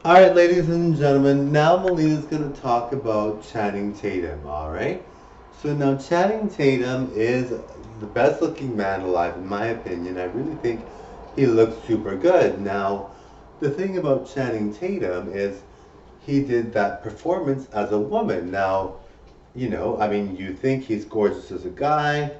All right, ladies and gentlemen, now Melina's going to talk about Channing Tatum, all right? So now Channing Tatum is the best looking man alive, in my opinion. I really think he looks super good. Now, the thing about Channing Tatum is he did that performance as a woman. Now, you think he's gorgeous as a guy.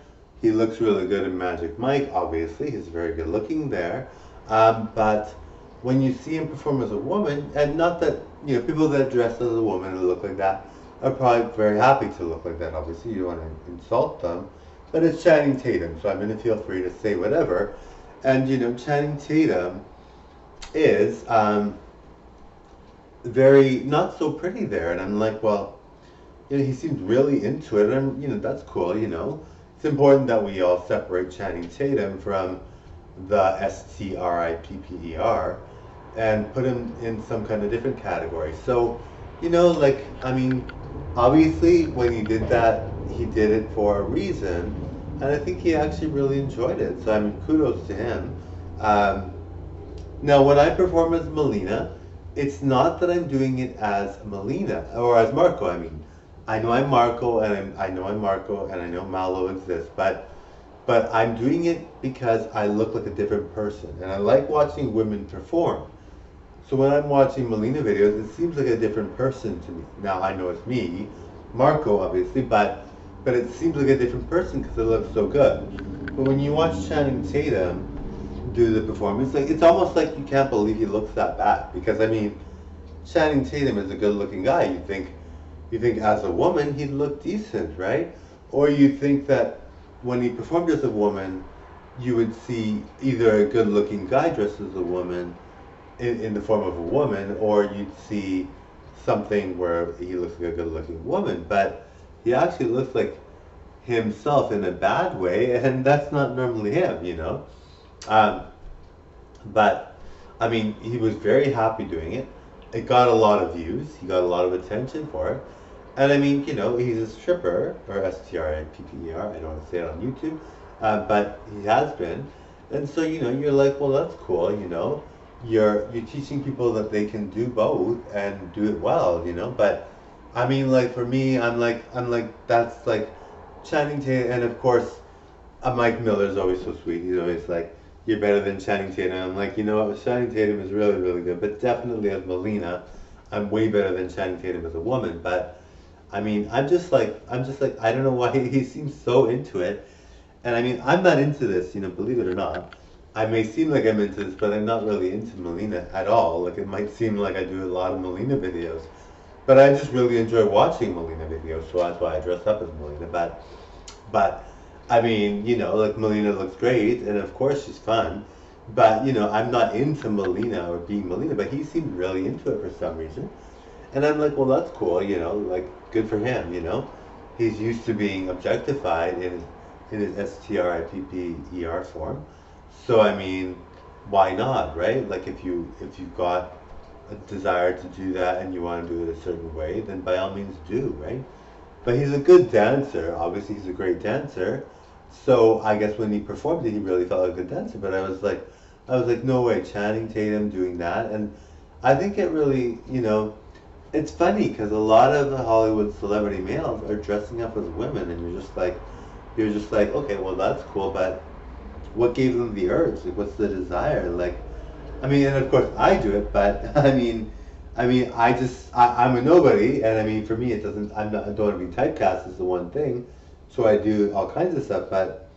He looks really good in Magic Mike, obviously. He's very good looking there. But when you see him perform as a woman, and not that, people that dress as a woman and look like that are probably very happy to look like that. Obviously, you don't want to insult them. But it's Channing Tatum, so I'm going to feel free to say whatever. And, Channing Tatum is very not so pretty there. And I'm like, well, he seemed really into it, and that's cool. It's important that we all separate Channing Tatum from the STRIPPER and put him in some kind of different category. So, obviously when he did that, he did it for a reason, and I think he actually really enjoyed it. So kudos to him. Um, Now, when I perform as Mileena, it's not that I'm doing it as Mileena or as Marco. I know I'm Marco, and I know Malo exists, but I'm doing it because I look like a different person, and I like watching women perform. So when I'm watching Mileena videos, it seems like a different person to me. Now I know it's me, Marco, obviously, but it seems like a different person because it looks so good. But when you watch Channing Tatum do the performance, like it's almost like you can't believe he looks that bad. Because Channing Tatum is a good-looking guy. You think as a woman he'd look decent, right? Or you think that when he performed as a woman, you would see either a good-looking guy dressed as a woman in the form of a woman, or you'd see something where he looks like a good-looking woman. But he actually looks like himself in a bad way, and that's not normally him. Um, but he was very happy doing it. It got a lot of views. He got a lot of attention for it. And he's a stripper, or STRIPPER. I don't want to say it on YouTube, but he has been. And so you're like, well, that's cool. You're teaching people that they can do both and do it well. But like for me, I'm like that's like Channing Tatum, and of course, Mike Miller's always so sweet. He's always like, "You're better than Channing Tatum." I'm like, you know what? Channing Tatum is really, really good, but definitely as Mileena, I'm way better than Channing Tatum as a woman. But I'm just like, I don't know why he seems so into it, and I'm not into this. Believe it or not, I may seem like I'm into this, but I'm not really into Mileena at all. Like it might seem like I do a lot of Mileena videos, but I just really enjoy watching Mileena videos, so that's why I dress up as Mileena. But like Mileena looks great, and of course she's fun. But I'm not into Mileena or being Mileena, but he seemed really into it for some reason. And I'm like, well, that's cool, like good for him. He's used to being objectified in his STRIPPER form. So why not, right? Like if you've got a desire to do that and you want to do it a certain way, then by all means do, right? But he's a good dancer. Obviously, he's a great dancer. So I guess when he performed it, he really felt like a good dancer. But I was like, no way, Channing Tatum doing that. And I think it really, it's funny because a lot of the Hollywood celebrity males are dressing up as women, and you're just like, okay, well that's cool, but what gave them the urge? Like, what's the desire? Like, and of course I do it, but I'm a nobody, and for me it doesn't. I don't want to be typecast as the one thing, so I do all kinds of stuff. But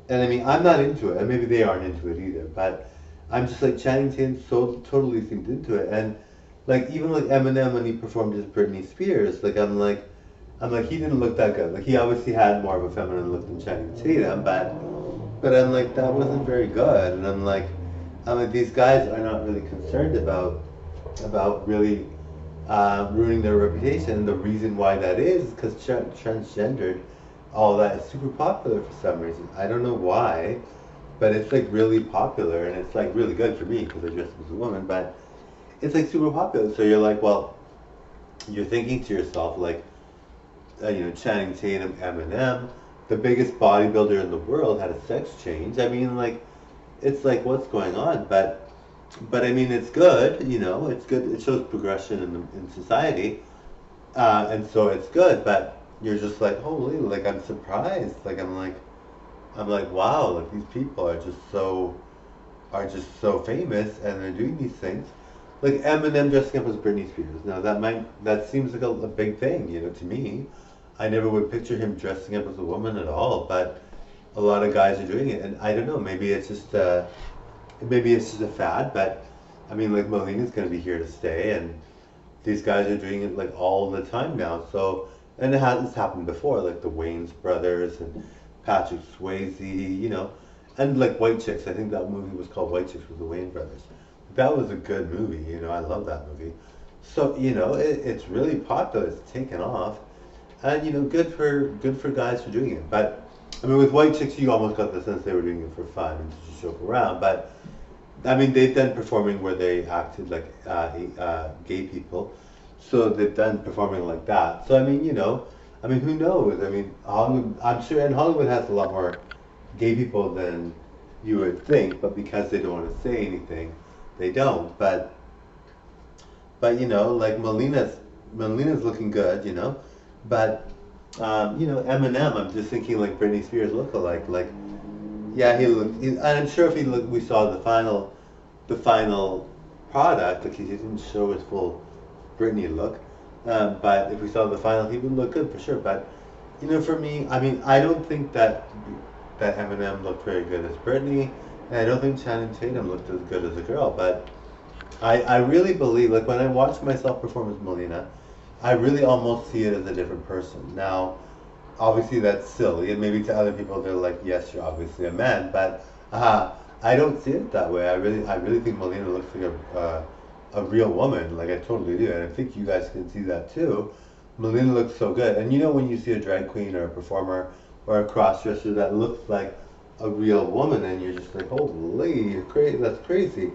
and I'm not into it, and maybe they aren't into it either. But I'm just like Channing Tatum so totally seemed into it, and like even like Eminem when he performed as Britney Spears, like I'm like he didn't look that good. Like he obviously had more of a feminine look than Channing Tatum, but I'm like that wasn't very good, and I'm like these guys are not really concerned about really ruining their reputation. And the reason why that is because transgendered, all that is super popular for some reason. I don't know why, but it's like really popular, and it's like really good for me because I dress up as a woman. But it's like super popular, so you're like, well, you're thinking to yourself like, Channing Tatum, Eminem, the biggest bodybuilder in the world, had a sex change. Like it's like what's going on, but But I mean, it's good, you know, it's good. It shows progression in society, and so it's good. But you're just like, holy, like I'm surprised. I'm like, wow, like these people are just so famous, and they're doing these things. Like Eminem dressing up as Britney Spears. Now that seems like a big thing, you know, to me. I never would picture him dressing up as a woman at all, but a lot of guys are doing it, and I don't know. Maybe it's just a fad, but I mean, like Molina's gonna be here to stay, and these guys are doing it like all the time now. So, and it's happened before, like the Wayans brothers and Patrick Swayze, you know, and like White Chicks. I think that movie was called White Chicks with the Wayans brothers. That was a good movie, you know. I love that movie. So, you know, it's really popular. It's taken off, and you know, good for guys for doing it. But I mean, with White Chicks, you almost got the sense they were doing it for fun and to just joke around. But I mean, they've done performing where they acted like gay people, so they've done performing like that. So I mean, you know, I mean, who knows? I mean, Hollywood, I'm sure, and Hollywood has a lot more gay people than you would think, but because they don't want to say anything, they don't. But you know, like Melina's looking good, you know, but you know, Eminem, I'm just thinking like Britney Spears look-alike, like. Yeah, and I'm sure if he looked, we saw the final product. Like he didn't show his full Britney look, but if we saw the final, he would look good for sure. But you know, for me, I mean, I don't think that Eminem looked very good as Britney, and I don't think Channing Tatum looked as good as a girl. But I really believe, like when I watch myself perform as Melina, I really almost see it as a different person. Now, obviously that's silly, and maybe to other people they're like, yes, you're obviously a man, but I don't see it that way. I really think Melina looks like a real woman, like I totally do, and I think you guys can see that too. Melina looks so good, and you know when you see a drag queen or a performer or a crossdresser that looks like a real woman, and you're just like, holy, you're crazy, that's crazy.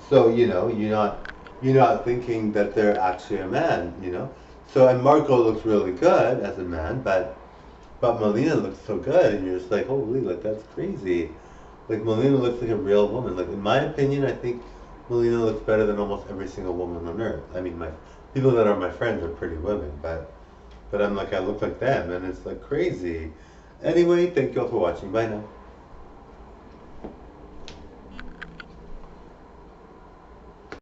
So you know, you're not thinking that they're actually a man, you know. So and Marco looks really good as a man, but Melina looks so good, and you're just like, holy, like that's crazy. Like Melina looks like a real woman. Like in my opinion, I think Melina looks better than almost every single woman on earth. I mean, my people that are my friends are pretty women, but I'm like I look like them, and it's like crazy. Anyway, thank you all for watching. Bye now.